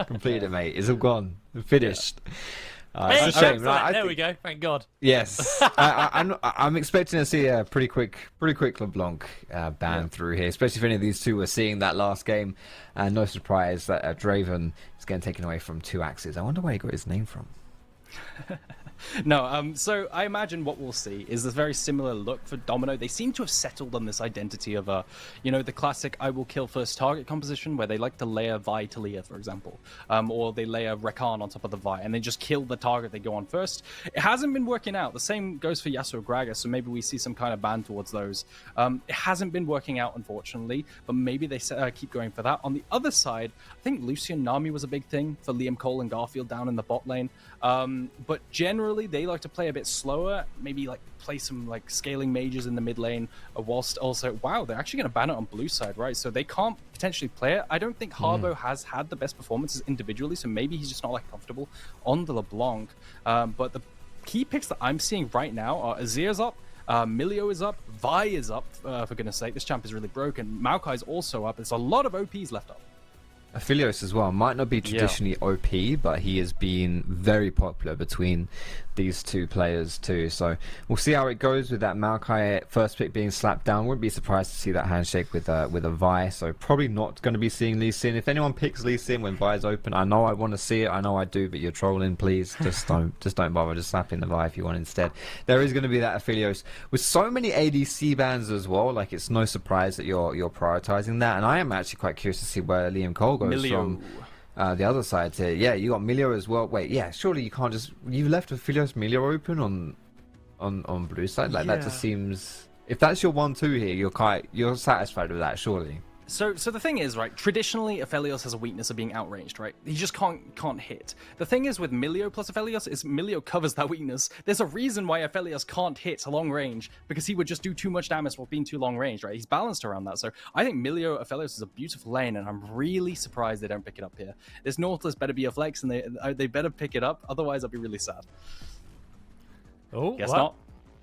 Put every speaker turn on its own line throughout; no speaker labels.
Completed it, mate. It's all gone. Finished.
Hey,
It's a shame.
there we go. Thank God.
Yes, I'm expecting to see a pretty quick LeBlanc ban through here, especially if any of these two were seeing that last game. And no surprise that Draven is getting taken away from 2 axes. I wonder where he got his name from.
No, so I imagine what we'll see is this very similar look for Domino. They seem to have settled on this identity of, the classic I will kill first target composition where they like to layer Vi to Leah, for example. Or they layer Rakan on top of the Vi and they just kill the target they go on first. It hasn't been working out. The same goes for Yasuo Gragas, so maybe we see some kind of ban towards those. It hasn't been working out, unfortunately, but maybe they keep going for that. On the other side, I think Lucian Nami was a big thing for Liam Cole and Garfield down in the bot lane. But generally, they like to play a bit slower, maybe like play some like scaling mages in the mid lane, whilst also, wow, they're actually going to ban it on blue side, right? So they can't potentially play it. I don't think Harbo has had the best performances individually, so maybe he's just not like comfortable on the LeBlanc. But the key picks that I'm seeing right now are Azir's up, Milio is up, Vi is up, for goodness sake, this champ is really broken. Maokai's also up. There's a lot of OPs left up.
Aphelios as well might not be traditionally OP, but he has been very popular between these two players too. So we'll see how it goes with that Maokai first pick being slapped down. Wouldn't be surprised to see that handshake with a Vi. So probably not going to be seeing Lee Sin. If anyone picks Lee Sin when Vi is open, I know I want to see it. I know I do, but you're trolling. Please just don't bother. Just slap in the Vi if you want instead. There is going to be that Aphelios with so many ADC bans as well. Like it's no surprise that you're prioritizing that. And I am actually quite curious to see where Liam Cole goes from the other side here. Yeah, you got Milio as well. Wait, yeah, surely you can't just... You left Aphelios Milio open on blue side? Like, that just seems... If that's your 1-2 here, you're satisfied with that, surely.
So the thing is, right, traditionally, Aphelios has a weakness of being outranged, right? He just can't hit. The thing is with Milio plus Aphelios is Milio covers that weakness. There's a reason why Aphelios can't hit long range, because he would just do too much damage while being too long range, right? He's balanced around that. So I think Milio Aphelios is a beautiful lane, and I'm really surprised they don't pick it up here. This Nautilus better be a flex, and they better pick it up, otherwise I'll be really sad.
Oh,
guess not.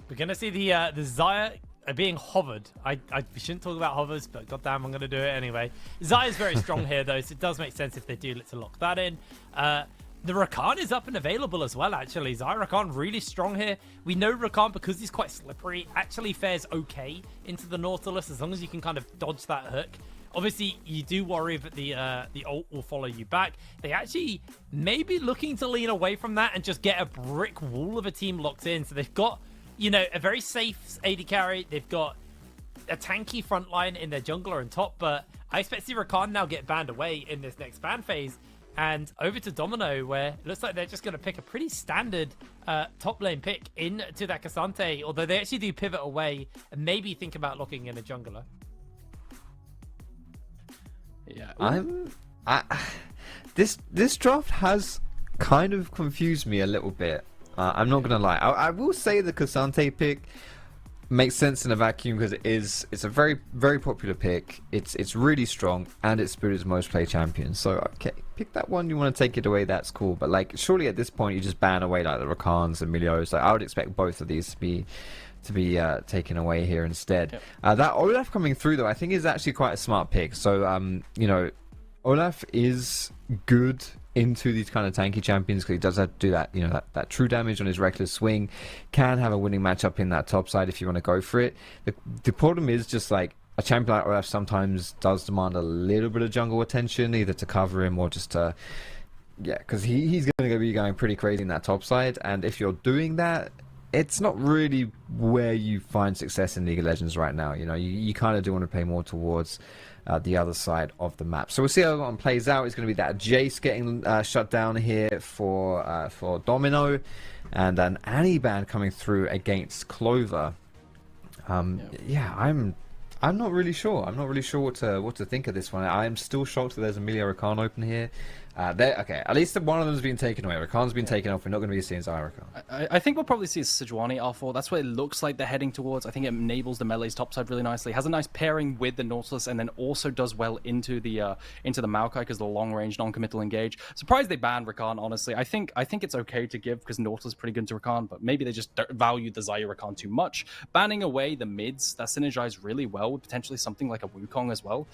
We're gonna see the Xayah being hovered. I shouldn't talk about hovers, but goddamn, I'm going to do it anyway. Xayah's very strong here, though, so it does make sense if they do to lock that in. The Rakan is up and available as well, actually. Xayah Rakan really strong here. We know Rakan, because he's quite slippery, actually fares okay into the Nautilus, as long as you can kind of dodge that hook. Obviously, you do worry that the ult will follow you back. They actually may be looking to lean away from that and just get a brick wall of a team locked in. So they've got, a very safe AD carry. They've got a tanky front line in their jungler and top, but I expect to see Rakan now get banned away in this next ban phase. And over to Domino, where it looks like they're just going to pick a pretty standard top lane pick into that Cassante, although they actually do pivot away and maybe think about locking in a jungler.
Yeah.
This draft has kind of confused me a little bit. I'm not gonna lie. I will say the Cassante pick makes sense in a vacuum because it's a very, very popular pick. It's really strong, and it's Spirit's most played champion. So okay, pick that one. You want to take it away, that's cool. But like, surely at this point you just ban away like the Rakans and Milios. Like, I would expect both of these to be taken away here instead. Yep. That Olaf coming through though, I think is actually quite a smart pick. So Olaf is good into these kind of tanky champions because he does have to do that, that true damage on his reckless swing. Can have a winning matchup in that top side if you want to go for it. The problem is just like a champion like Olaf sometimes does demand a little bit of jungle attention, either to cover him or just to, because he's going to be going pretty crazy in that top side. And if you're doing that, it's not really where you find success in League of Legends right now. You kind of do want to play more towards the other side of the map. So we'll see how that one plays out. It's going to be that Jace getting shut down here for Domino, and an Annie ban coming through against Clover. Yeah, I'm not really sure. I'm not really sure what to think of this one. I am still shocked that there's Emilia Rakan open here. Okay, at least one of them's been taken away. Rakan's been taken off. We're not going to be seeing Xayah Rakan.
I think we'll probably see Sejuani R4. That's what it looks like they're heading towards. I think it enables the melee's topside really nicely. Has a nice pairing with the Nautilus, and then also does well into the Maokai because the long range non-committal engage. Surprised they banned Rakan. Honestly, I think it's okay to give because Nautilus is pretty good to Rakan, but maybe they just don't value the Xayah Rakan too much. Banning away the mids that synergize really well with potentially something like a Wukong as well.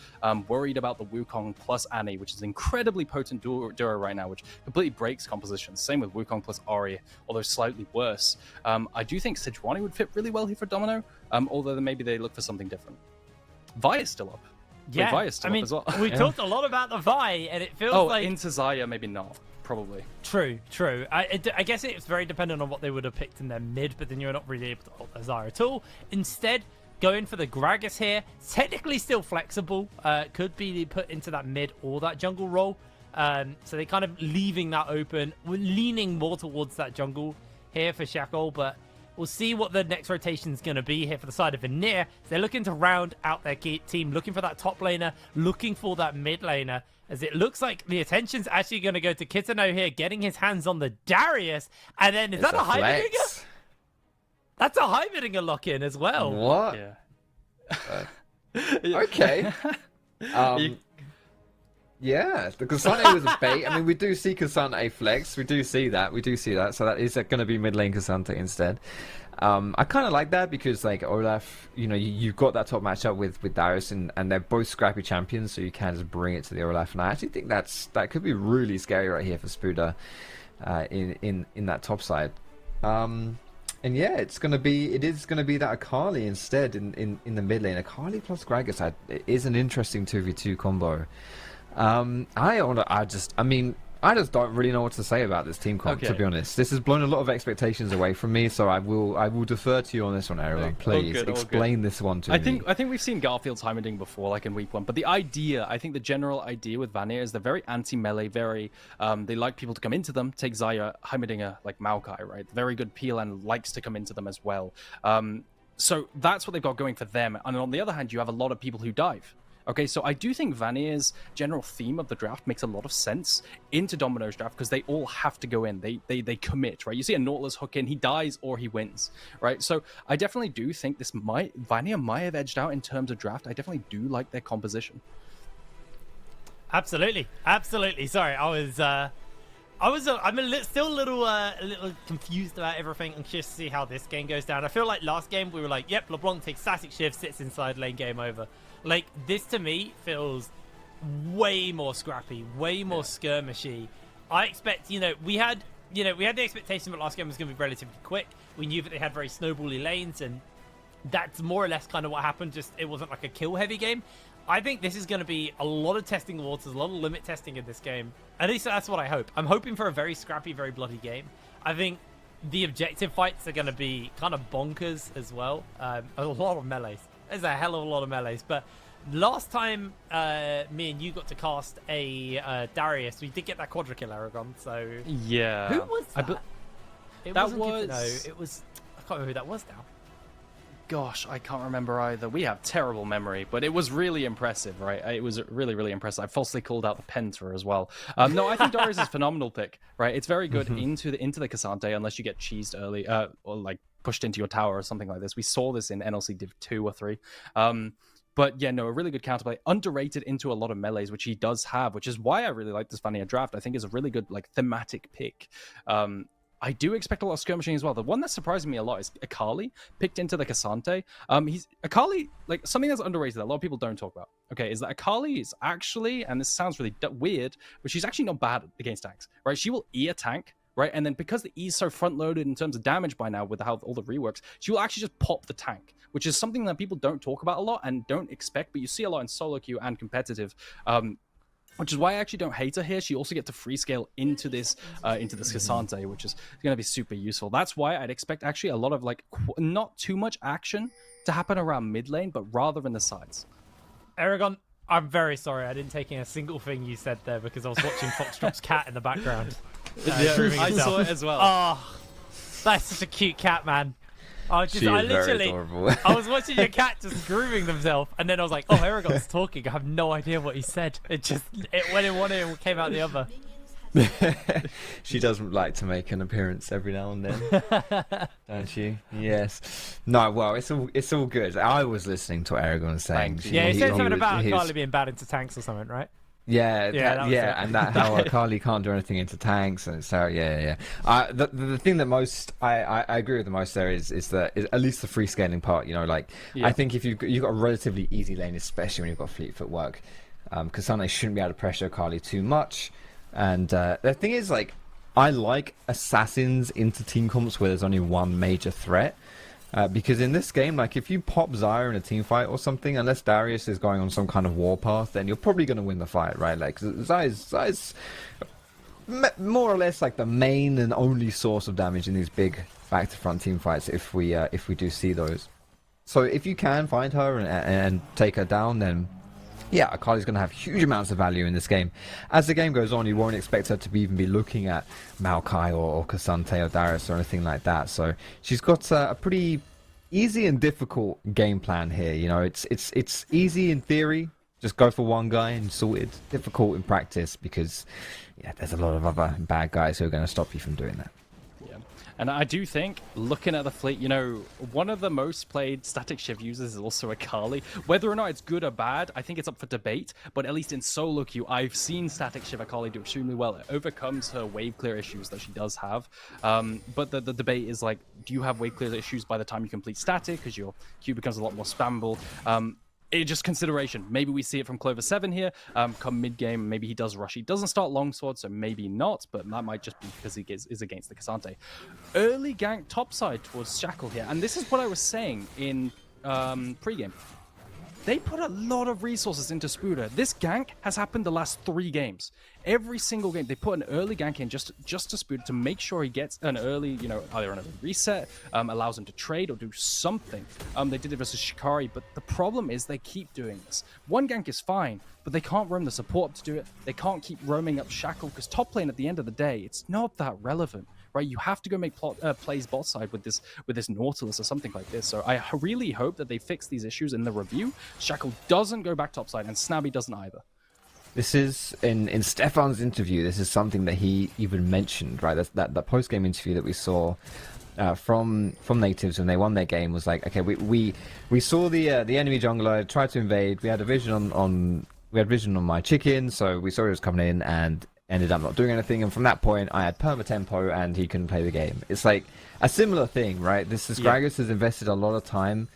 Worried about the Wukong plus Annie, which is an incredibly potent duel duo right now, which completely breaks compositions. Same with Wukong plus Ori, although slightly worse. I do think Sejuani would fit really well here for Domino, although maybe they look for something different. Vi is still up.
Yeah,
Vi is still up as well.
we talked a lot about the Vi, and it feels like...
into Xayah, maybe not. Probably.
True. I guess it's very dependent on what they would have picked in their mid, but then you're not really able to hold their Xayah at all. Instead, going for the Gragas here, technically still flexible, could be put into that mid or that jungle role. So they're kind of leaving that open. We're leaning more towards that jungle here for Shackle, but we'll see what the next rotation is going to be here for the side of Vanir. They're looking to round out their team, looking for that top laner, looking for that mid laner, as it looks like the attention's actually going to go to Kitano here, getting his hands on the Darius. And then, is that a Heimerdinger? That's a Heimerdinger lock-in as well.
What?
Yeah.
Okay. Yeah, the Kasane was a bait. I mean, we do see Kasane flex. We do see that. So that is going to be mid lane Kasane instead. I kind of like that because, like, Olaf, you know, you've got that top matchup with Darius, and they're both scrappy champions, so you can just bring it to the Olaf. And I actually think that could be really scary right here for Spuda in that top side. And yeah, it is gonna be that Akali instead in the mid lane. Akali plus Gragas is an interesting 2v2 combo. I just don't really know what to say about this team comp, to be honest. This has blown a lot of expectations away from me, so I will defer to you on this one, Aaron. Please explain this one to me.
I think we've seen Garfield's Heimerdinger before, like in week 1. But the general idea with Vanir is they're very anti-melee, very they like people to come into them. Take Xayah, Heimerdinger, like Maokai, right? Very good peel and likes to come into them as well. So that's what they've got going for them. And on the other hand, you have a lot of people who dive. Okay, so I do think Vanir's general theme of the draft makes a lot of sense into Domino's draft because they all have to go in. They commit, right? You see a Nautilus hook in, he dies or he wins, right? So I definitely do think Vanir might have edged out in terms of draft. I definitely do like their composition.
Absolutely. Sorry, I'm still a little confused about everything. I'm curious to see how this game goes down. I feel like last game we were like, yep, LeBlanc takes static shift, sits inside lane, game over. Like, this to me feels way more scrappy, way more skirmishy. I expect, we had the expectation that last game was going to be relatively quick. We knew that they had very snowbally lanes, and that's more or less kind of what happened. Just it wasn't like a kill-heavy game. I think this is going to be a lot of testing the waters, a lot of limit testing in this game. At least that's what I hope. I'm hoping for a very scrappy, very bloody game. I think the objective fights are going to be kind of bonkers as well. A lot of melees. There's a hell of a lot of melees. But last time me and you got to cast a Darius, we did get that quadra kill, Aragon. So
yeah,
who was that? It
that
wasn't
was...
Kitano. It was... I can't remember who that was now.
Gosh, I can't remember either. We have terrible memory, but it was really impressive, right? It was really, really impressive. I falsely called out the Penta as well. No, I think Darius is a phenomenal pick, right? It's very good into the Kasante, unless you get cheesed early, or like pushed into your tower or something like this. We saw this in NLC Div 2 or 3. But yeah, no, a really good counterplay. Underrated into a lot of melees, which he does have, which is why I really like this Vanir draft. I think is a really good, like, thematic pick. I do expect a lot of skirmishing as well. The one that's surprising me a lot is Akali picked into the Kasante. Akali, like, something that's underrated that a lot of people don't talk about, okay, is that Akali is actually, and this sounds really weird, but she's actually not bad against tanks, right? She will E a tank, right? And then because the E is so front-loaded in terms of damage by now with how all the reworks, she will actually just pop the tank, which is something that people don't talk about a lot and don't expect, but you see a lot in solo queue and competitive. Which is why I actually don't hate her here. She also gets to free scale into this Kasante, which is going to be super useful. That's why I'd expect actually a lot of, like, not too much action to happen around mid lane, but rather in the sides.
Aragon, I'm very sorry. I didn't take in a single thing you said there because I was watching Foxdrop's cat in the background.
I saw it as well.
Oh, that's such a cute cat, man. I was watching your cat just grooming themselves, and then I was like, "Oh, Aragon's talking." I have no idea what he said. It went in one ear and came out the other.
She doesn't like to make an appearance every now and then, don't she? Yes. No, well, it's all good. I was listeing to what Aragon was saying.
Yeah, he said something about Akali being bad into tanks or something, right?
Yeah, and that how Akali can't do anything into tanks, and so yeah. The thing that most I agree with the most there is at least the free scaling part. I think if you've got a relatively easy lane, especially when you've got fleet footwork, Kasane shouldn't be able to pressure Akali too much. And the thing is, like, I like assassins into team comps where there's only one major threat. Because in this game, like, if you pop Xayah in a team fight or something, unless Darius is going on some kind of warpath, then you're probably going to win the fight, right? Like, Xayah's more or less like the main and only source of damage in these big back-to-front team fights if we do see those. So if you can find her and take her down, then yeah, Akali's going to have huge amounts of value in this game. As the game goes on, you won't expect her to even be looking at Maokai or K'Sante or Darius or anything like that. So she's got a pretty easy and difficult game plan here. You know, it's easy in theory. Just go for one guy and sorted. Difficult in practice because, yeah, there's a lot of other bad guys who are going to stop you from doing that.
Yeah, and I do think, looking at the fleet, you know, one of the most played static shiv users is also Akali. Whether or not it's good or bad, I think it's up for debate, but at least in solo queue, I've seen static shiv Akali do extremely well. It overcomes her wave clear issues that she does have. But the debate is, like, do you have wave clear issues by the time you complete static, because your queue becomes a lot more spammable? It's just consideration. Maybe we see it from Clover 7 here. Come mid-game, maybe he does rush. He doesn't start longsword, so maybe not, but that might just be because he is against the K'Sante. Early gank topside towards Shackle here, and this is what I was saying in pre-game. They put a lot of resources into Spuda. This gank has happened the last 3 games. Every single game, they put an early gank in just to Spuda to make sure he gets an early, you know, either an early reset, allows him to trade or do something. They did it versus Shikari, but the problem is they keep doing this. One gank is fine, but they can't roam the support to do it. They can't keep roaming up Shackle, because top lane at the end of the day, it's not that relevant. Right, you have to go make plays bot side with this Nautilus or something like this. So I really hope that they fix these issues in the review. Shackle doesn't go back topside, and Snabby doesn't either.
This is in Stefan's interview. This is something that he even mentioned, right? That post game interview that we saw from Natives when they won their game was like, okay, we saw the enemy jungler try to invade. We had a vision on my chicken, so we saw he was coming in and ended up not doing anything, and from that point I had perma tempo and he couldn't play the game. It's like a similar thing, right? This is Gragas has invested a lot of time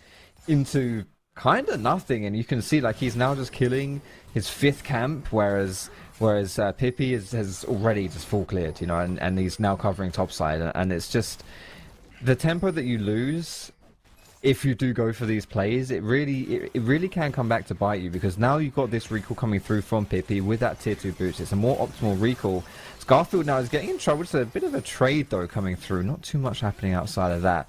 into kind of nothing, and you can see like he's now just killing his 5th camp, whereas Pippi has already just full cleared, you know, and he's now covering topside, and it's just the tempo that you lose if you do go for these plays. It really can come back to bite you, because now you've got this recall coming through from Pippi with that tier 2 boots. It's a more optimal recall. Garfield now is getting in trouble. It's a bit of a trade though coming through. Not too much happening outside of that.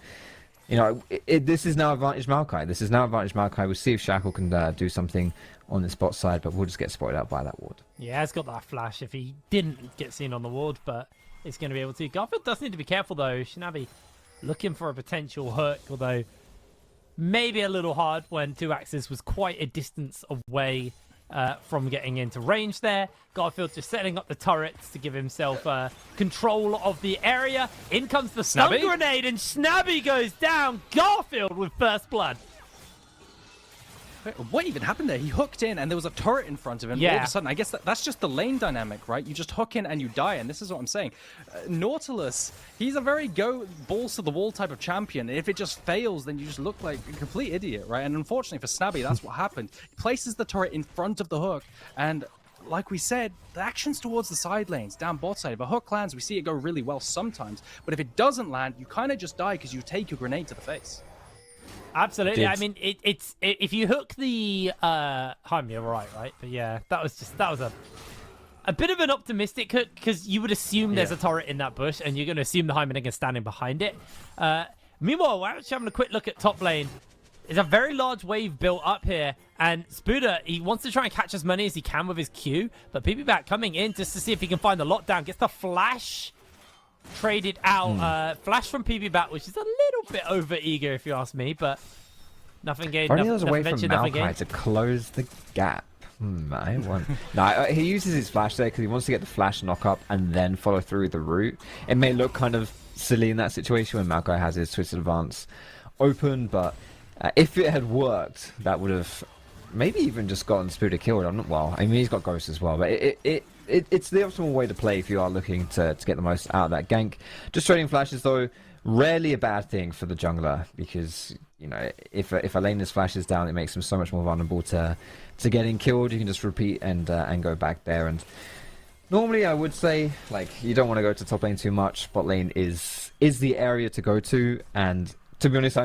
You know, this is now advantage Maokai. We'll see if Shackle can do something on the spot side, but we'll just get spotted out by that ward.
Yeah, it's got that flash if he didn't get seen on the ward, but it's going to be able to. Garfield does need to be careful though. Shinabi looking for a potential hook, although maybe a little hard when 2axis was quite a distance away from getting into range there. Garfield just setting up the turrets to give himself control of the area. In comes the stun grenade, and Snabby goes down. Garfield with first blood.
What even happened there? He hooked in and there was a turret in front of him. Yeah. All of a sudden, I guess that's just the lane dynamic, right? You just hook in and you die, and this is what I'm saying. Nautilus, he's a very go balls to the wall type of champion. If it just fails, then you just look like a complete idiot, right? And unfortunately for Snabby, that's what happened. He places the turret in front of the hook, and like we said, the action's towards the side lanes, down bot side. If a hook lands, we see it go really well sometimes, but if it doesn't land, you kind of just die because you take your grenade to the face.
Absolutely. I mean, it's if you hook the Jaime, you're right? But yeah, that was a bit of an optimistic hook, because you would assume there's a turret in that bush, and you're going to assume the Heimerdinger standing behind it. Meanwhile, we're actually having a quick look at top lane. There's a very large wave built up here, and Spuda, he wants to try and catch as many as he can with his Q, but PPBack coming in just to see if he can find the lockdown. Gets the flash traded out. Flash from PPBack, which is a little bit over eager if you ask me, but nothing gained.
Only there's a way from Maokai to close the gap. He uses his flash there because he wants to get the flash knock up and then follow through the route. It may look kind of silly in that situation when Maokai has his twisted advance open, but if it had worked, that would have maybe even just gotten Spuda killed. Well, I mean, he's got Ghost as well, but it's the optimal way to play if you are looking to get the most out of that gank. Just trading flashes, though, rarely a bad thing for the jungler, because, you know, if a laner's flashes down, it makes him so much more vulnerable to getting killed. You can just repeat and go back there. And Normally, I would say, like, you don't want to go to top lane too much. Bot lane is the area to go to, and to be honest,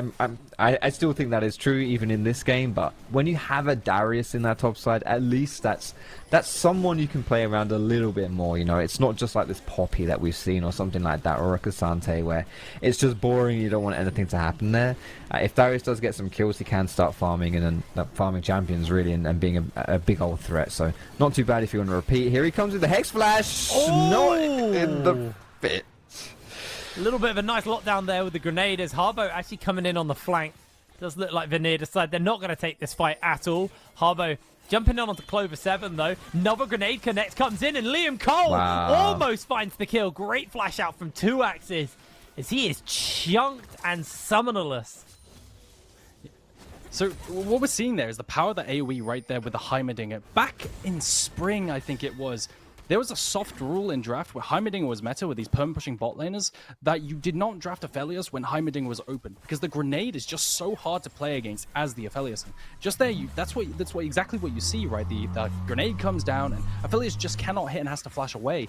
I still think that is true even in this game. But when you have a Darius in that top side, at least that's someone you can play around a little bit more. You know, it's not just like this Poppy that we've seen or something like that, or a Cassante where it's just boring. You don't want anything to happen there. If Darius does get some kills, he can start farming and then farming champions really, and being a big old threat. So not too bad if you want to repeat. Here he comes with the Hex Flash.
Oh!
Not in the fit.
A little bit of a nice lockdown there with the grenade as Harbo actually coming in on the flank. Does look like Vanir decide they're not going to take this fight at all. Harbo jumping in onto Clover 7 though. Another grenade connect comes in and Liam Cole almost finds the kill. Great flash out from 2axis as he is chunked and summonerless.
So what we're seeing there is the power of the AoE right there with the Heimerdinger. Back in spring, I think it was, there was a soft rule in draft where Heimerdinger was meta with these perm-pushing bot laners that you did not draft Aphelios when Heimerdinger was open because the grenade is just so hard to play against as the Aphelios. Just there, that's exactly what you see, right? The grenade comes down and Aphelios just cannot hit and has to flash away.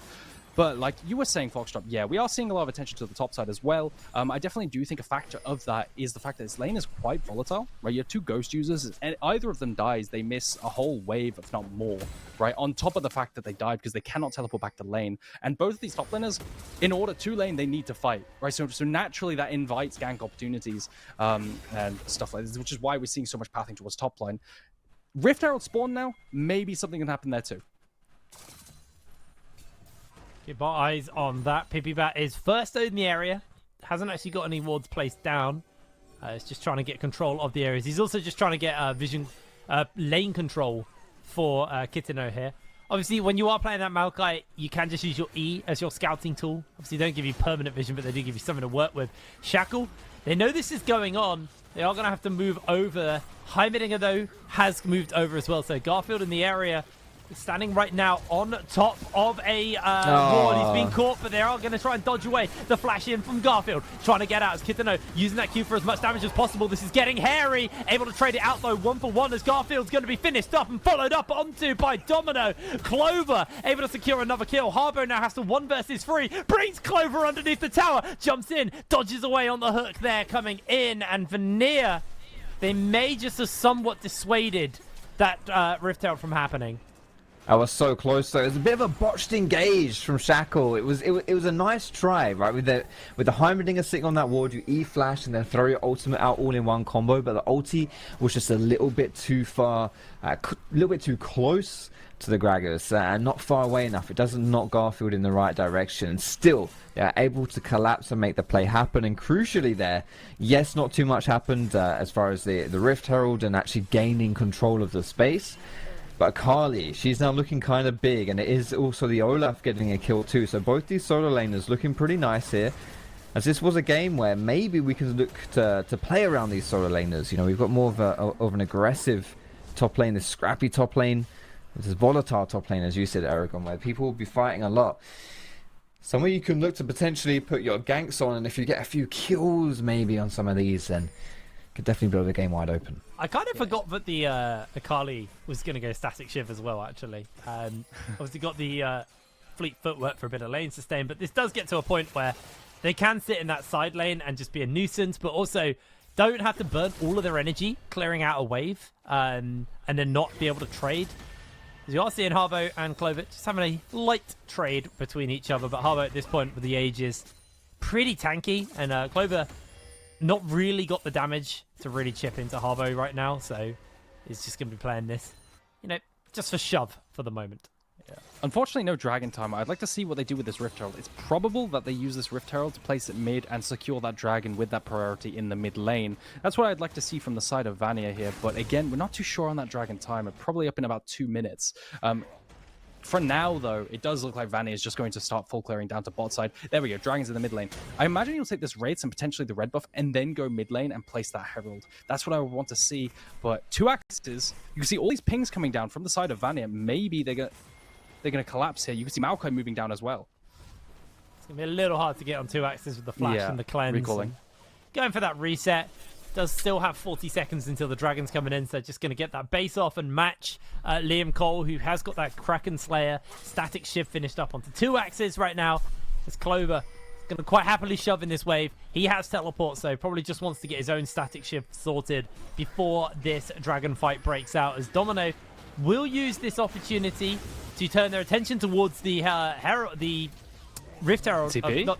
But like you were saying, Foxtrot, yeah, we are seeing a lot of attention to the top side as well. I definitely do think a factor of that is the fact that this lane is quite volatile, right? You have two ghost users, and either of them dies, they miss a whole wave, if not more, right? On top of the fact that they died because they cannot teleport back to lane. And both of these top laners, in order to lane, they need to fight, right? So naturally that invites gank opportunities and stuff like this, which is why we're seeing so much pathing towards top line. Rift Herald spawn now, maybe something can happen there too.
Keep our eyes on that. Pipibat is first in the area. Hasn't actually got any wards placed down. It's just trying to get control of the areas. He's also just trying to get lane control for Kitano here. Obviously, when you are playing that Maokai, you can just use your E as your scouting tool. Obviously, they don't give you permanent vision, but they do give you something to work with. Shackle, they know this is going on. They are going to have to move over. Heimerdinger, though, has moved over as well. So Garfield in the area, standing right now on top of a ward. He's been caught, but they are going to try and dodge away the flash in from Garfield. Trying to get out as Kitano using that Q for as much damage as possible. This is getting hairy. Able to trade it out, though, 1-for-1 as Garfield's going to be finished up and followed up onto by Domino. Clover able to secure another kill. Harbo now has to 1 versus 3. Brings Clover underneath the tower. Jumps in, dodges away on the hook there, coming in. And Vanir, they may just have somewhat dissuaded that Rift Herald from happening.
I was so close though. It was a bit of a botched engage from Shackle. It was a nice try, right? With the Heimerdinger sitting on that ward, you E flash and then throw your ultimate out all in one combo. But the ulti was just a little bit too far, a little bit too close to the Gragas and not far away enough. It doesn't knock Garfield in the right direction. And still, they're able to collapse and make the play happen. And crucially there, yes, not too much happened as far as the Rift Herald and actually gaining control of the space. But Akali, she's now looking kind of big, and it is also the Olaf getting a kill too. So both these solo laners looking pretty nice here. As this was a game where maybe we can look to play around these solo laners. You know, we've got more of an aggressive top lane, this scrappy top lane, this volatile top lane, as you said, Aragon, where people will be fighting a lot. Somewhere you can look to potentially put your ganks on, and if you get a few kills maybe on some of these, then could definitely blow the game wide open.
I kind of forgot that the Akali was going to go static shiv as well, actually. Obviously got the fleet footwork for a bit of lane sustain, but this does get to a point where they can sit in that side lane and just be a nuisance, but also don't have to burn all of their energy clearing out a wave and then not be able to trade. As you are seeing Harbo and Clover just having a light trade between each other, but Harbo at this point with the age is pretty tanky, and Clover not really got the damage to really chip into Harbo right now, so he's just going to be playing this, you know, just for shove for the moment.
Yeah. Unfortunately, no Dragon time. I'd like to see what they do with this Rift Herald. It's probable that they use this Rift Herald to place it mid and secure that Dragon with that priority in the mid lane. That's what I'd like to see from the side of Vanir here, but again, we're not too sure on that Dragon time. It's probably up in about 2 minutes. For now, though, it does look like Vanny is just going to start full clearing down to bot side. There we go, Dragon's in the mid lane. I imagine he'll take this Wraiths and potentially the red buff and then go mid lane and place that Herald. That's what I would want to see. But 2 axes, you can see all these pings coming down from the side of Vanny. Maybe they're going to collapse here. You can see Maokai moving down as well.
It's going to be a little hard to get on 2 axes with the flash and the cleanse.
Recalling.
Going for that reset. does still have 40 seconds until the Dragon's coming in, so just going to get that base off and match Liam Cole, who has got that Kraken Slayer static shift finished up onto 2 axes right now. As Clover going to quite happily shove in this wave. He has teleport, so probably just wants to get his own static shift sorted before this Dragon fight breaks out, as Domino will use this opportunity to turn their attention towards the Rift Herald, the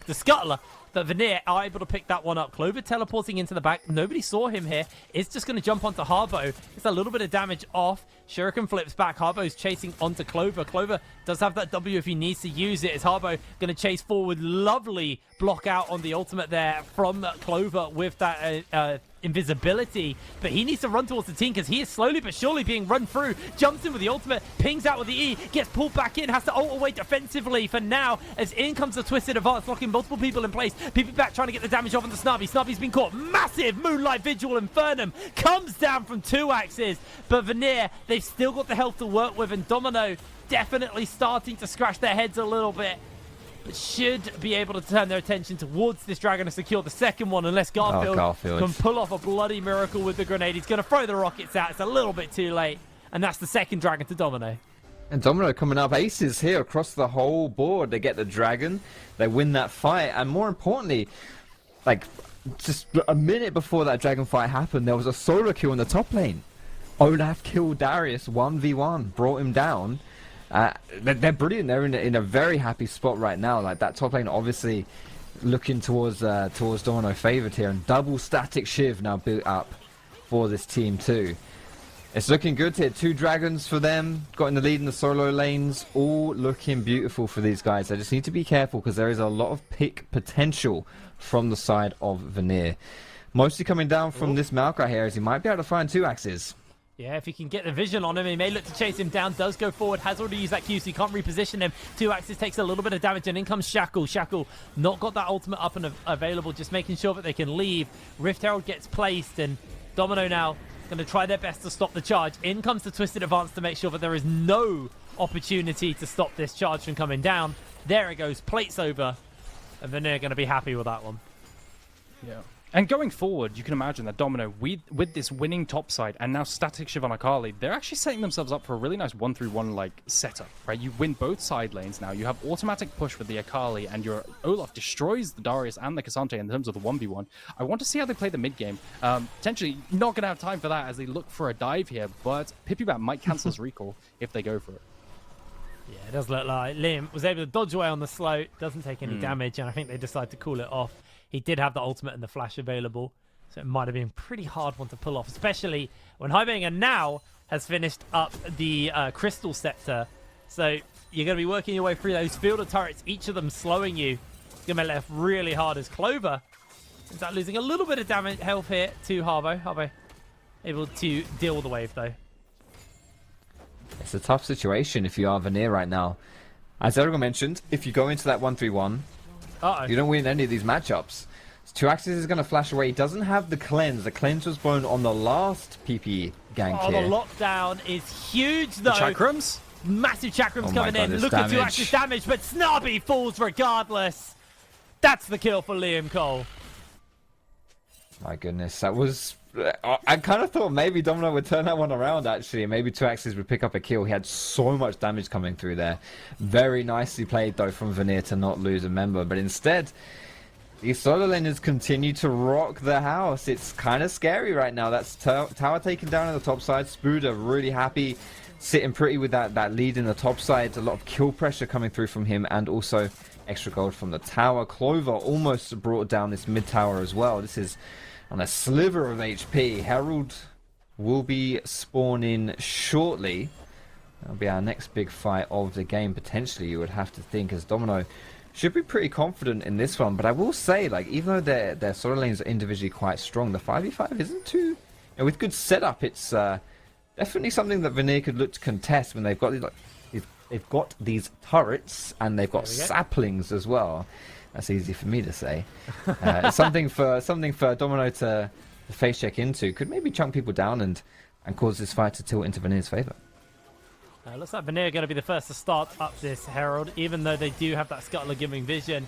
Scuttler. But Vanir are able to pick that one up. Clover teleporting into the back. Nobody saw him here. It's just going to jump onto Harbo. It's a little bit of damage off. Shuriken flips back. Harbo's chasing onto Clover. Clover does have that W if he needs to use it. Is Harbo going to chase forward? Lovely block out on the ultimate there from Clover with that invisibility, but he needs to run towards the team because he is slowly but surely being run through. Jumps in with the ultimate, pings out with the E, gets pulled back in, has to ult away defensively for now, as in comes the Twisted Advance, locking multiple people in place. PP back trying to get the damage off on the Snubby. Snubby's been caught. Massive Moonlight Vigil Infernum comes down from 2 axes, but Vanir, they've still got the health to work with, and Domino definitely starting to scratch their heads a little bit. Should be able to turn their attention towards this Dragon to secure the second one, unless Garfield can pull off a bloody miracle with the grenade. He's going to throw the rockets out. It's a little bit too late, and that's the second Dragon to Domino.
And Domino coming up aces here across the whole board. They get the Dragon, they win that fight, and more importantly, like just a minute before that Dragon fight happened, there was a solo kill in the top lane. Olaf killed Darius 1v1, brought him down. They're brilliant. They're in a very happy spot right now. Like that top lane, obviously looking towards Domino favored here, and double static shiv now built up for this team too. It's looking good here. 2 Dragons for them. Got in the lead in the solo lanes. All looking beautiful for these guys. They just need to be careful because there is a lot of pick potential from the side of Vanir. Mostly coming down from this Maokai here, as he might be able to find 2 axes.
Yeah, if he can get the vision on him, he may look to chase him down. Does go forward, has already used that Q, so he can't reposition him. 2 axes takes a little bit of damage, and in comes Shackle. Shackle not got that ultimate up and available, just making sure that they can leave. Rift Herald gets placed, and Domino now going to try their best to stop the charge. In comes the Twisted Advance to make sure that there is no opportunity to stop this charge from coming down. There it goes, plates over, and Vanir going to be happy with that one.
Yeah. And going forward, you can imagine that Domino, with this winning top side and now static shiv on Akali, they're actually setting themselves up for a really nice 1-3-1 like setup, right? You win both side lanes now. You have automatic push with the Akali, and your Olaf destroys the Darius and the Cassandra in terms of the 1v1. I want to see how they play the mid game. Potentially not going to have time for that as they look for a dive here, but Pipibat might cancel his recall if they go for it.
Yeah, it does look like Liam was able to dodge away on the slope, doesn't take any damage, and I think they decide to call it off. He did have the ultimate and the flash available, so it might have been a pretty hard one to pull off, especially when Highbanger now has finished up the Crystal Scepter. So you're going to be working your way through those field of turrets, each of them slowing you. It's going to be left really hard as Clover ends up losing a little bit of damage health here to Harbo. Harbo able to deal with the wave, though.
It's a tough situation if you are Vanir right now. As Erigo mentioned, if you go into that 1-3-1, you don't win any of these matchups. 2 axes is going to flash away. He doesn't have the cleanse. The cleanse was blown on the last PP gank here.
The lockdown is huge, though.
The chakrams?
Massive chakrams coming in. Look at 2 axes damage, but Snobby falls regardless. That's the kill for Liam Cole.
My goodness, that was... I kind of thought maybe Domino would turn that one around, actually. Maybe 2 axes would pick up a kill. He had so much damage coming through there. Very nicely played, though, from Vanir to not lose a member. But instead, these solo laners continue to rock the house. It's kind of scary right now. That's tower taken down on the top side. Spooder really happy, sitting pretty with that lead in the top side. A lot of kill pressure coming through from him, and also extra gold from the tower. Clover almost brought down this mid tower as well. This is on a sliver of HP. Herald will be spawning shortly. That'll be our next big fight of the game, potentially, you would have to think, as Domino should be pretty confident in this one. But I will say, like, even though their solo lanes are individually quite strong, the 5v5 isn't too... You know, with good setup, it's definitely something that Vanir could look to contest when they've got they've got these turrets, and they've got saplings as well. That's easy for me to say. It's something for Domino to face check into. Could maybe chunk people down and cause this fight to tilt into Vanir's favor.
Looks like Vanir are going to be the first to start up this Herald, even though they do have that Scuttler giving vision.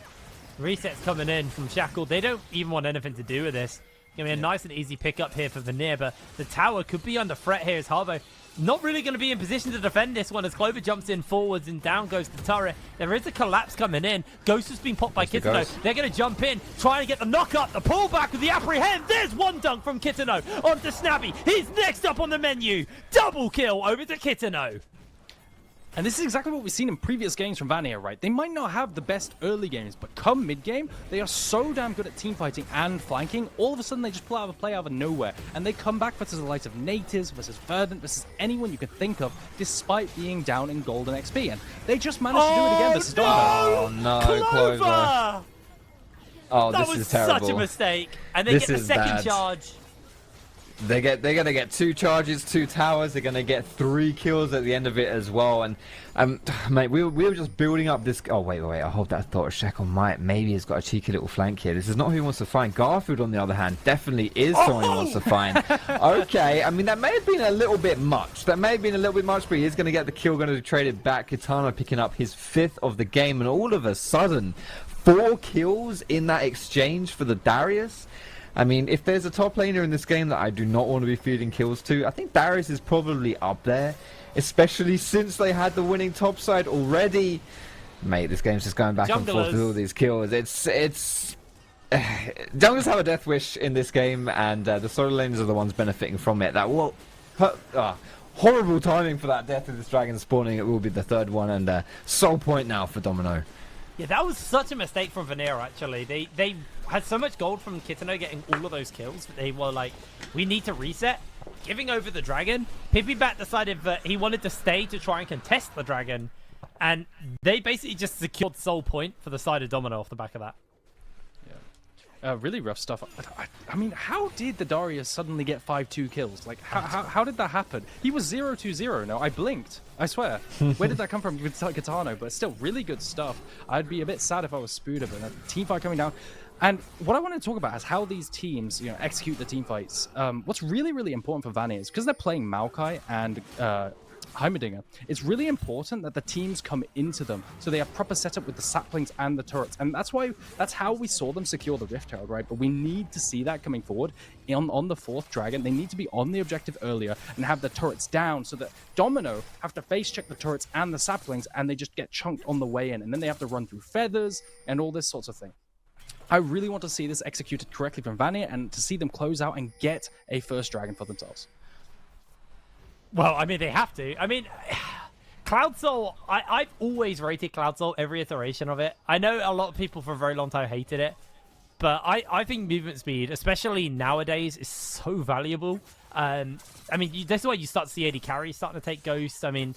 Resets coming in from Shackle. They don't even want anything to do with this. going to be a nice and easy pickup here for Vanir, but the tower could be under threat here as Harbo not really going to be in position to defend this one as Clover jumps in forwards and down goes the turret. There is a collapse coming in. Ghost has been popped by Kitano. They're going to jump in, try and get the knock up, the pullback with the apprehend. There's one dunk from Kitano onto Snabby. He's next up on the menu. Double kill over to Kitano.
And this is exactly what we've seen in previous games from Vanir, right? They might not have the best early games, but come mid-game, they are so damn good at teamfighting and flanking. All of a sudden, they just pull out a play out of nowhere, and they come back versus the likes of Natives, versus Verdant, versus anyone you could think of, despite being down in golden XP. And they just managed to do it again versus Domino.
Oh no, Clover! Oh,
that
this
was
is terrible.
Such a mistake. And they get the second
bad.
charge.
They're gonna get 2 charges, 2 towers. They're gonna get 3 kills at the end of it as well. And mate, we were just building up this. Oh wait. I hold that thought a second. Maybe he's got a cheeky little flank here. This is not who he wants to find. Garfield, on the other hand, definitely is someone he wants to find. Okay, I mean that may have been a little bit much. But he is gonna get the kill. Gonna trade it back. Kitano picking up his 5th of the game, and all of a sudden, 4 kills in that exchange for the Darius. I mean, if there's a top laner in this game that I do not want to be feeding kills to, I think Darius is probably up there, especially since they had the winning top side already. Mate, this game's just going back and forth with all these kills. It's junglers have a death wish in this game, and the solo laners are the ones benefiting from it. Horrible timing for that death of this dragon spawning. It will be the 3rd one, and soul point now for Domino.
Yeah, that was such a mistake from Vanir, actually. They had so much gold from Kitano getting all of those kills. They were like, we need to reset. Giving over the dragon. Pippibat decided that he wanted to stay to try and contest the dragon. And they basically just secured soul point for the side of Domino off the back of that.
Really rough stuff. I mean, how did the Darius suddenly get 5-2 kills? Like, how did that happen? He was 0-2-0. No, I blinked. I swear. Where did that come from with Kitano? But still, really good stuff. I'd be a bit sad if I was Spuda, but a team fight coming down. And what I want to talk about is how these teams, execute the team fights. What's really, really important for Vanir is because they're playing Maokai and Heimerdinger, it's really important that the teams come into them so they have proper setup with the saplings and the turrets, and that's how we saw them secure the Rift Herald, right? But we need to see that coming forward on the 4th dragon. They need to be on the objective earlier and have the turrets down so that Domino have to face check the turrets and the saplings, and they just get chunked on the way in, and then they have to run through feathers and all this sorts of thing. I really want to see this executed correctly from Vanir and to see them close out and get a first dragon for themselves.
Well, I mean, they have to. I mean, Cloud Soul, I've always rated Cloud Soul, every iteration of it. I know a lot of people for a very long time hated it, but I think movement speed, especially nowadays, is so valuable. I mean, this is why you start to see AD carry starting to take ghosts. I mean,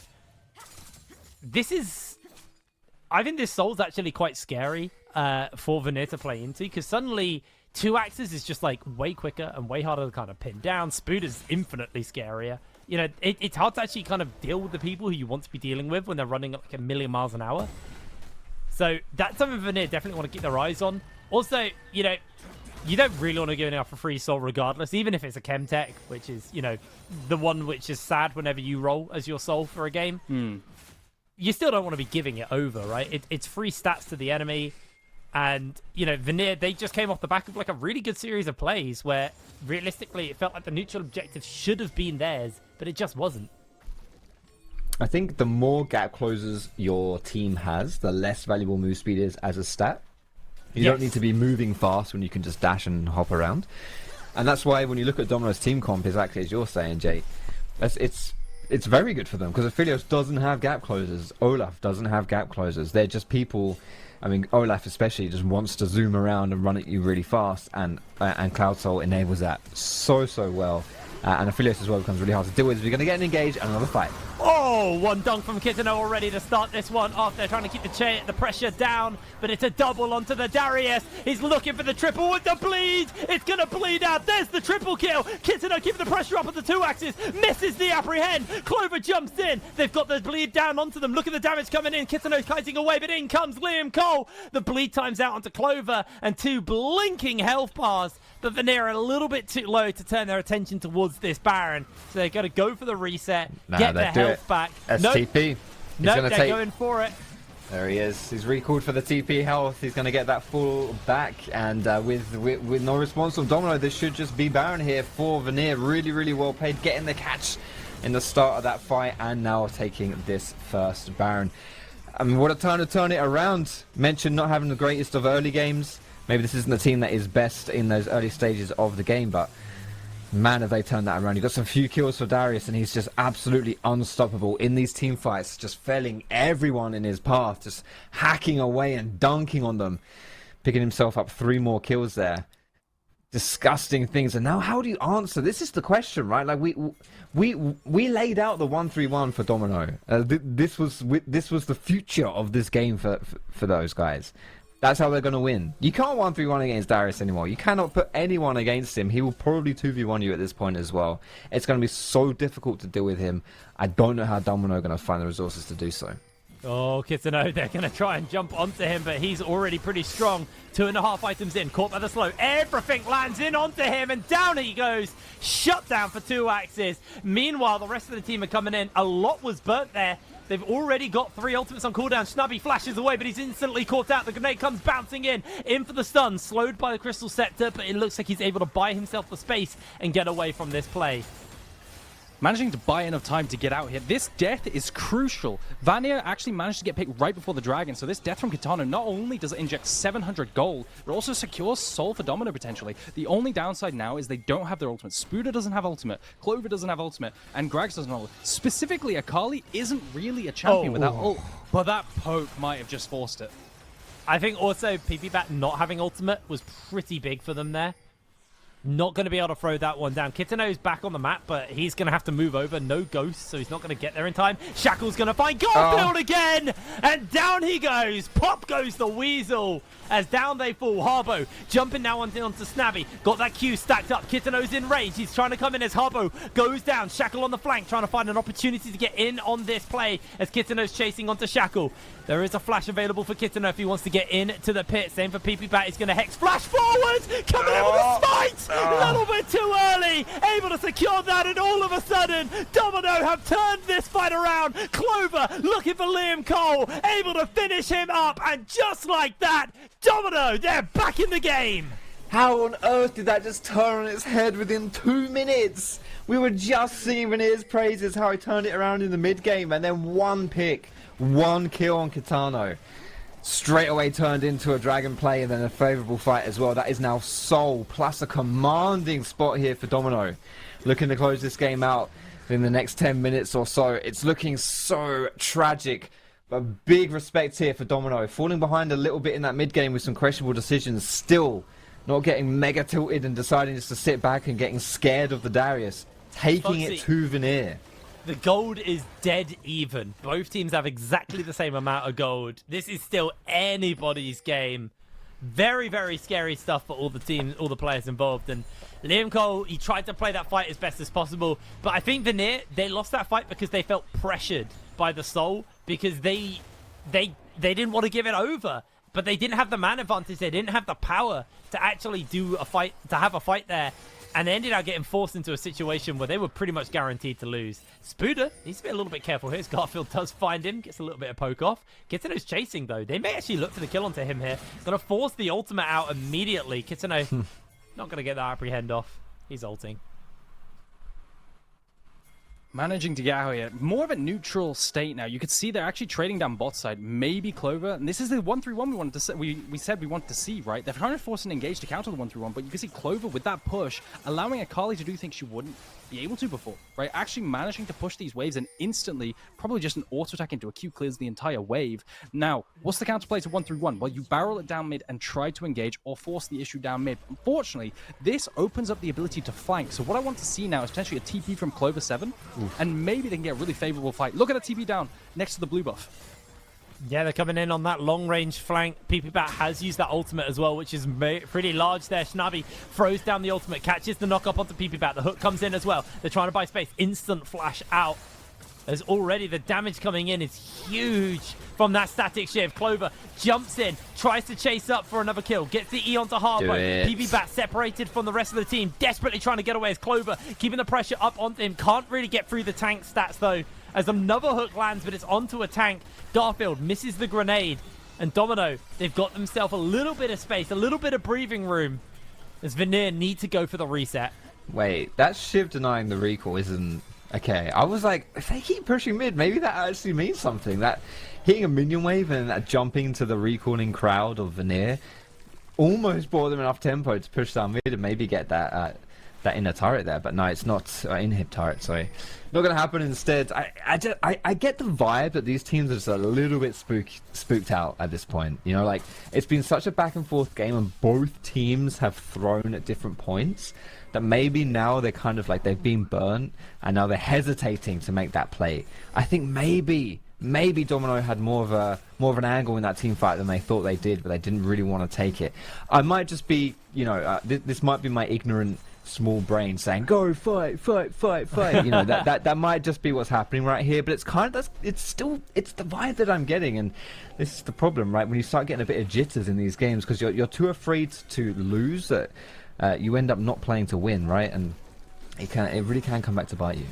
I think this Soul's actually quite scary for Vanir to play into, because suddenly 2 axes is just like way quicker and way harder to kind of pin down. Spood is infinitely scarier. It's hard to actually kind of deal with the people who you want to be dealing with when they're running at like 1,000,000 miles an hour. So that's something Vanir definitely want to keep their eyes on. Also, you don't really want to go enough for free soul regardless, even if it's a chem tech, which is, the one which is sad whenever you roll as your soul for a game. You still don't want to be giving it over, right? It's free stats to the enemy. And, Vanir, they just came off the back of like a really good series of plays where realistically it felt like the neutral objective should have been theirs, but it just wasn't.
I think the more gap closers your team has, the less valuable move speed is as a stat. You don't need to be moving fast when you can just dash and hop around. And that's why when you look at Domino's team comp, exactly as you're saying, Jay, it's very good for them, because Aphelios doesn't have gap closers. Olaf doesn't have gap closers. They're just people. I mean, Olaf especially just wants to zoom around and run at you really fast, and Cloud Soul enables that so well. And Aphelios as well becomes really hard to deal with. We're going to get an engage and another fight.
Oh, one dunk from Kitano already to start this one off. They're trying to keep the pressure down, but it's a double onto the Darius. He's looking for the triple with the bleed. It's going to bleed out. There's the triple kill. Kitano keeping the pressure up on the 2 axes. Misses the apprehend. Clover jumps in. They've got the bleed down onto them. Look at the damage coming in. Kitano's kiting away, but in comes Liam Cole. The bleed times out onto Clover, and 2 blinking health bars. But Vanir are a little bit too low to turn their attention towards this Baron. So they're going to go for the reset, get their health back.
STP.
No, they're going for it.
There he is. He's recalled for the TP health. He's going to get that full back. And with no response from Domino, this should just be Baron here for Vanir. Really, really well played. Getting the catch in the start of that fight. And now taking this first Baron. I mean, what a time to turn it around. Mentioned not having the greatest of early games. Maybe this isn't the team that is best in those early stages of the game. But man, have they turned that around. He got some few kills for Darius, and he's just absolutely unstoppable in these team fights, just felling everyone in his path, just hacking away and dunking on them, picking himself up 3 more kills there. Disgusting things. And now how do you answer? This is the question, right? Like we laid out the 1-3-1 for Domino. This was the future of this game for those guys. That's how they're going to win. You can't 1-3-1 against Darius anymore. You cannot put anyone against him. He will probably 2v1 you at this point as well. It's going to be so difficult to deal with him. I don't know how Domino are going to find the resources to do so.
Oh, Kitano, they're going to try and jump onto him, but he's already pretty strong. 2.5 items in, caught by the slow. Everything lands in onto him, and down he goes. Shut down for 2 axes. Meanwhile, the rest of the team are coming in. A lot was burnt there. They've already got 3 ultimates on cooldown. Snubby flashes away, but he's instantly caught out. The grenade comes bouncing in for the stun. Slowed by the Crystal Scepter, but it looks like he's able to buy himself the space and get away from this play.
Managing to buy enough time to get out here. This death is crucial. Vanir actually managed to get picked right before the dragon, so this death from Kitano not only does it inject 700 gold, but also secures soul for Domino potentially. The only downside now is they don't have their ultimate. Spuda doesn't have ultimate, Clover doesn't have ultimate, and Grags doesn't have ultimate. Specifically, Akali isn't really a champion without ult, but that poke might have just forced it.
I think also PP-Bat not having ultimate was pretty big for them there. Not going to be able to throw that one down. Kitano's back on the map, but he's going to have to move over. No ghost, so he's not going to get there in time. Shackle's going to find Goldfield again! And down he goes! Pop goes the Weasel! As down they fall. Harbo jumping now onto Snabby. Got that Q stacked up. Kitano's in range. He's trying to come in as Harbo goes down. Shackle on the flank, trying to find an opportunity to get in on this play as Kitano's chasing onto Shackle. There is a flash available for Kitano if he wants to get into the pit. Same for PP-Bat. He's going to hex flash forwards. Coming in with a smite. A little bit too early. Able to secure that, and all of a sudden, Domino have turned this fight around. Clover looking for Liam Cole. Able to finish him up. And just like that, Domino, they're back in the game.
How on earth did that just turn on its head within 2 minutes? We were just singing Vanir's praises, how he turned it around in the mid-game, and then 1 pick, 1 kill on Kitano. Straight away turned into a dragon play and then a favourable fight as well. That is now Soul, plus a commanding spot here for Domino. Looking to close this game out in the next 10 minutes or so. It's looking so tragic. But big respect here for Domino. Falling behind a little bit in that mid-game with some questionable decisions. Still not getting mega tilted and deciding just to sit back and getting scared of the Darius. Taking it to Vanir.
The gold is dead even. Both teams have exactly the same amount of gold. This is still anybody's game. Very, very scary stuff for all the teams, all the players involved. And Liam Cole, he tried to play that fight as best as possible. But I think Vanir, they lost that fight because they felt pressured by the Soul. Because they didn't want to give it over. But they didn't have the man advantage. They didn't have the power to actually do a fight, to have a fight there. And they ended up getting forced into a situation where they were pretty much guaranteed to lose. Spuda needs to be a little bit careful here. Garfield does find him, gets a little bit of poke off. Kitano's chasing though. They may actually look for the kill onto him here. Gonna force the ultimate out immediately. Kitano not gonna get that apprehend off. He's ulting.
Managing to get out here. More of a neutral state now. You could see they're actually trading down bot side. Maybe Clover. And this is the 1-3-1 we wanted to see. We said we wanted to see, right? They're trying to force an engage to counter the 1-3-1, but you can see Clover with that push, allowing Akali to do things she wouldn't be able to before, right? Actually managing to push these waves and instantly, probably just an auto attack into a Q clears the entire wave. Now, what's the counterplay to 1-3-1? Well, you barrel it down mid and try to engage or force the issue down mid. Unfortunately, this opens up the ability to flank. So what I want to see now is potentially a TP from Clover 7, and maybe they can get a really favorable fight. Look at a TP down next to the blue buff.
Yeah, they're coming in on that long-range flank. PP-Bat has used that ultimate as well, which is pretty large there. Snubby throws down the ultimate, catches the knock-up onto PP-Bat. The hook comes in as well. They're trying to buy space. Instant flash out. There's already the damage coming in is huge from that static shift. Clover jumps in, tries to chase up for another kill, gets the E onto Harbo. PP-Bat separated from the rest of the team, desperately trying to get away as Clover keeping the pressure up onto him. Can't really get through the tank stats though. as another hook lands, but it's onto a tank. Garfield misses the grenade. And Domino, they've got themselves a little bit of space, a little bit of breathing room, as Vanir need to go for the reset.
Wait, that Shiv denying the recall isn't... Okay, I was like, if they keep pushing mid, maybe that actually means something. That hitting a minion wave and that jumping to the recalling crowd of Vanir almost brought them enough tempo to push down mid and maybe get that inner turret there. But no, it's not inhib turret, sorry. Not going to happen. Instead, I get the vibe that these teams are just a little bit spooked out at this point. You know, like, it's been such a back and forth game and both teams have thrown at different points that maybe now they're kind of like they've been burnt and now they're hesitating to make that play. I think maybe Domino had more of an angle in that team fight than they thought they did, but they didn't really want to take it. I might just be, you know, this might be my ignorant small brain saying go fight. You know, that might just be what's happening right here, but it's kind of it's the vibe that I'm getting, and this is the problem, right? When you start getting a bit of jitters in these games because you're too afraid to lose that you end up not playing to win, right? And it really can come back to bite you.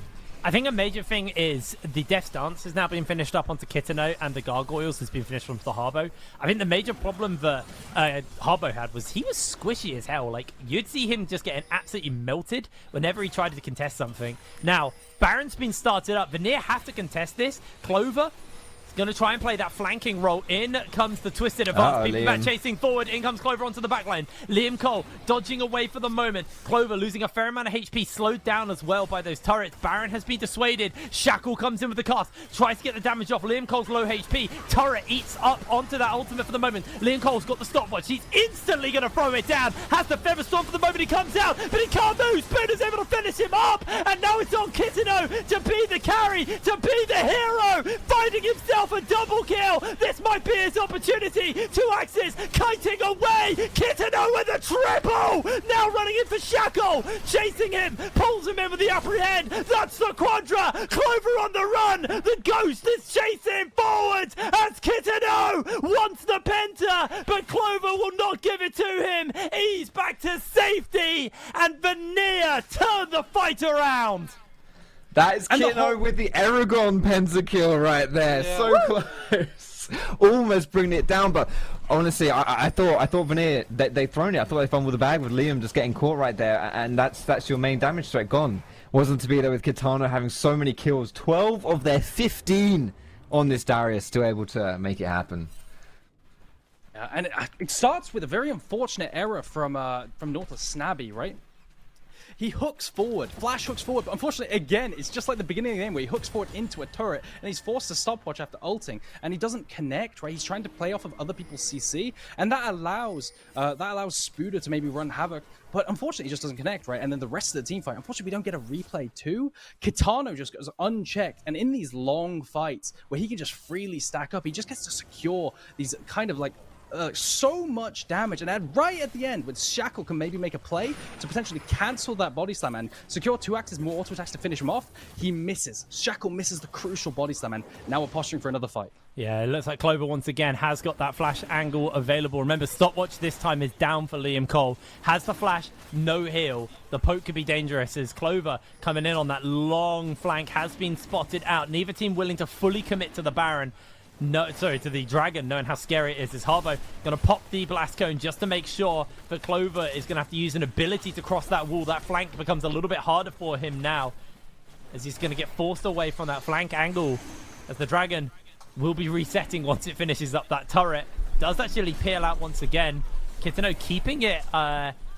I think a major thing is the Death's Dance has now been finished up onto Kitano, and the Gargoyles has been finished onto the Harbo. I think the major problem that Harbo had was he was squishy as hell. Like, you'd see him just getting absolutely melted whenever he tried to contest something. Now, Baron's been started up. Vanir have to contest this. Clover going to try and play that flanking role. In comes the Twisted Advance. People back chasing forward. In comes Clover onto the backline. Liam Cole dodging away for the moment. Clover losing a fair amount of HP. Slowed down as well by those turrets. Baron has been dissuaded. Shackle comes in with the cast. Tries to get the damage off. Liam Cole's low HP. Turret eats up onto that ultimate for the moment. Liam Cole's got the stopwatch. He's instantly going to throw it down. Has the Feather Storm for the moment. He comes out, but he can't move. Spooner's able to finish him up. And now it's on Kitano to be the carry, to be the hero. Finding himself a double kill. This might be his opportunity. 2-axis kiting away. Kitano with a triple. Now running in for Shackle. Chasing him. Pulls him in with the apprehend. That's the Quadra. Clover on the run. The Ghost is chasing forwards as Kitano wants the Penta, but Clover will not give it to him. He's back to safety, and Vanir turn the fight around.
That is Kino with the Aragon pentakill right there. Yeah. So close. Almost bringing it down, but honestly, I thought Vanir, they'd thrown it. I thought they fumbled the bag with Liam just getting caught right there, and that's your main damage threat gone. Wasn't to be there with Kitano having so many kills. 12 of their 15 on this Darius, still able to make it happen.
And it starts with a very unfortunate error from North of Snabby, right? He hooks forward, Flash hooks forward, but unfortunately, again, it's just like the beginning of the game where he hooks forward into a turret, and he's forced to stopwatch after ulting, and he doesn't connect, right? He's trying to play off of other people's CC, and that allows Spooder to maybe run havoc, but unfortunately, he just doesn't connect, right? And then the rest of the team fight, unfortunately, we don't get a replay too. Kitano just goes unchecked, and in these long fights where he can just freely stack up, he just gets to secure these kind of like so much damage, and right at the end, when Shackle can maybe make a play to potentially cancel that body slam and secure 2-axis more auto attacks to finish him off, he misses. Shackle misses the crucial body slam, and now we're posturing for another fight.
Yeah, it looks like Clover once again has got that flash angle available. Remember, stopwatch this time is down for Liam Cole. Has the flash, no heal. The poke could be dangerous as Clover coming in on that long flank has been spotted out. Neither team willing to fully commit to the Baron. No, sorry, to the Dragon, knowing how scary it is. Is Harbo going to pop the Blast Cone just to make sure that Clover is going to have to use an ability to cross that wall. That flank becomes a little bit harder for him now, as he's going to get forced away from that flank angle, as the Dragon will be resetting once it finishes up that turret. Does actually peel out once again. Kitano keeping it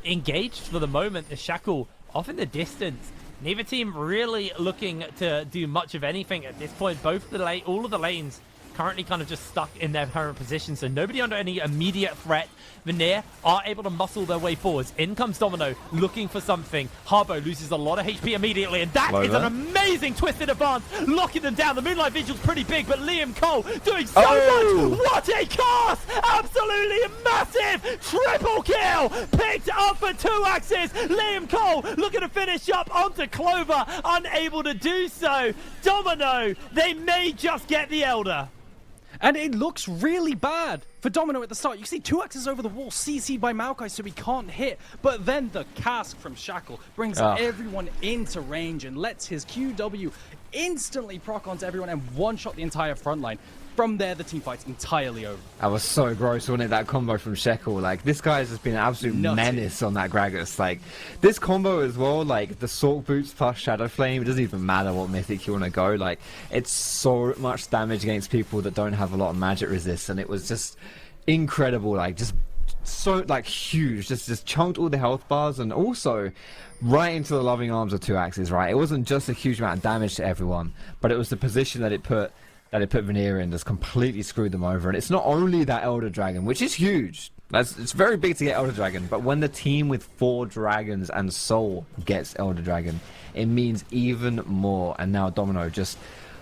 engaged for the moment. The Shackle off in the distance. Neither team really looking to do much of anything at this point. All of the lanes currently kind of just stuck in their current position, so nobody under any immediate threat. Vanir are able to muscle their way forwards. In comes Domino, looking for something. Harbo loses a lot of HP immediately, and that is an amazing twisted advance, locking them down. The Moonlight Vigil's pretty big, but Liam Cole doing so much. What a cast! Absolutely massive! Triple kill! Picked up for 2-axis. Liam Cole looking to finish up onto Clover, unable to do so. Domino, they may just get the Elder.
And it looks really bad for Domino at the start. You see 2X's over the wall, CC'd by Maokai, so he can't hit. But then the cask from Shackle brings everyone into range and lets his QW instantly proc onto everyone and one-shot the entire front line. From there, the team fight's entirely over.
That was so gross, wasn't it? That combo from Shekel. Like, this guy's just been an absolute menace on that Gragas. Like, this combo as well, like, the Sork Boots plus Shadow Flame, it doesn't even matter what mythic you want to go. Like, it's so much damage against people that don't have a lot of magic resist, and it was just incredible. Like, just so, like, huge. Just chunked all the health bars, and also right into the loving arms of 2Axes, right? It wasn't just a huge amount of damage to everyone, but it was the position that it put Vanir in that's completely screwed them over. And it's not only that Elder Dragon, which is huge. It's very big to get Elder Dragon, but when the team with 4 dragons and Soul gets Elder Dragon, it means even more. And now Domino just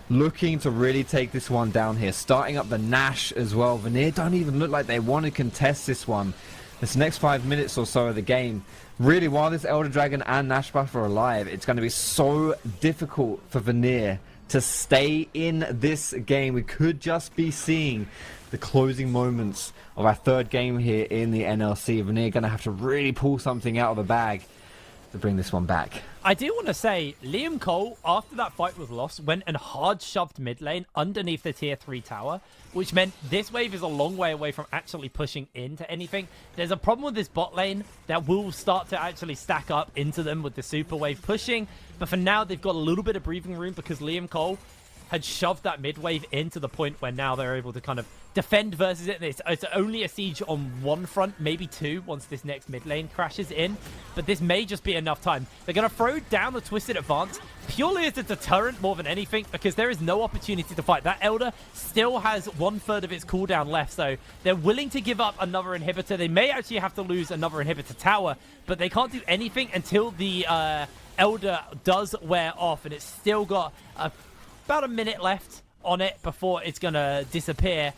looking to really take this one down here, starting up the Nash as well. Vanir don't even look like they want to contest this one. This next 5 minutes or so of the game, really, while this Elder Dragon and Nash buff are alive, it's going to be so difficult for Vanir to stay in this game. We could just be seeing the closing moments of our 3rd game here in the NLC. Vanir going to have to really pull something out of the bag to bring this one back.
I do want to say, Liam Cole, after that fight was lost, went and hard shoved mid lane underneath the tier 3 tower, which meant this wave is a long way away from actually pushing into anything. There's a problem with this bot lane that will start to actually stack up into them with the super wave pushing, but for now they've got a little bit of breathing room because Liam Cole had shoved that mid wave into the point where now they're able to kind of defend versus it. It's only a siege on one front, maybe 2, once this next mid lane crashes in. But this may just be enough time. They're going to throw down the Twisted Advance purely as a deterrent more than anything, because there is no opportunity to fight. That Elder still has 1/3 of its cooldown left, so they're willing to give up another inhibitor. They may actually have to lose another inhibitor tower, but they can't do anything until the Elder does wear off, and it's still got about a minute left on it before it's going to disappear.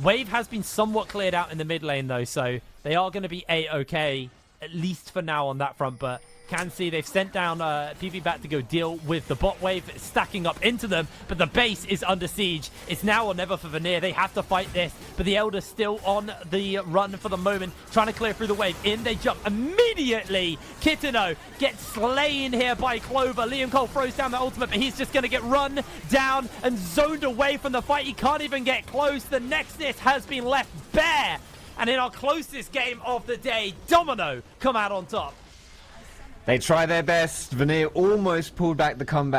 Wave has been somewhat cleared out in the mid lane, though, so they are going to be A-okay, at least for now on that front, but can see they've sent down PV back to go deal with the bot wave stacking up into them, but the base is under siege. It's now or never for Vanir. They have to fight this, but the Elder's still on the run for the moment, trying to clear through the wave. In they jump immediately. Kitano gets slain here by Clover. Liam Cole throws down the ultimate, but he's just going to get run down and zoned away from the fight. He can't even get close. The Nexus has been left bare. And in our closest game of the day, Domino come out on top.
They try their best. Vanir almost pulled back the comeback.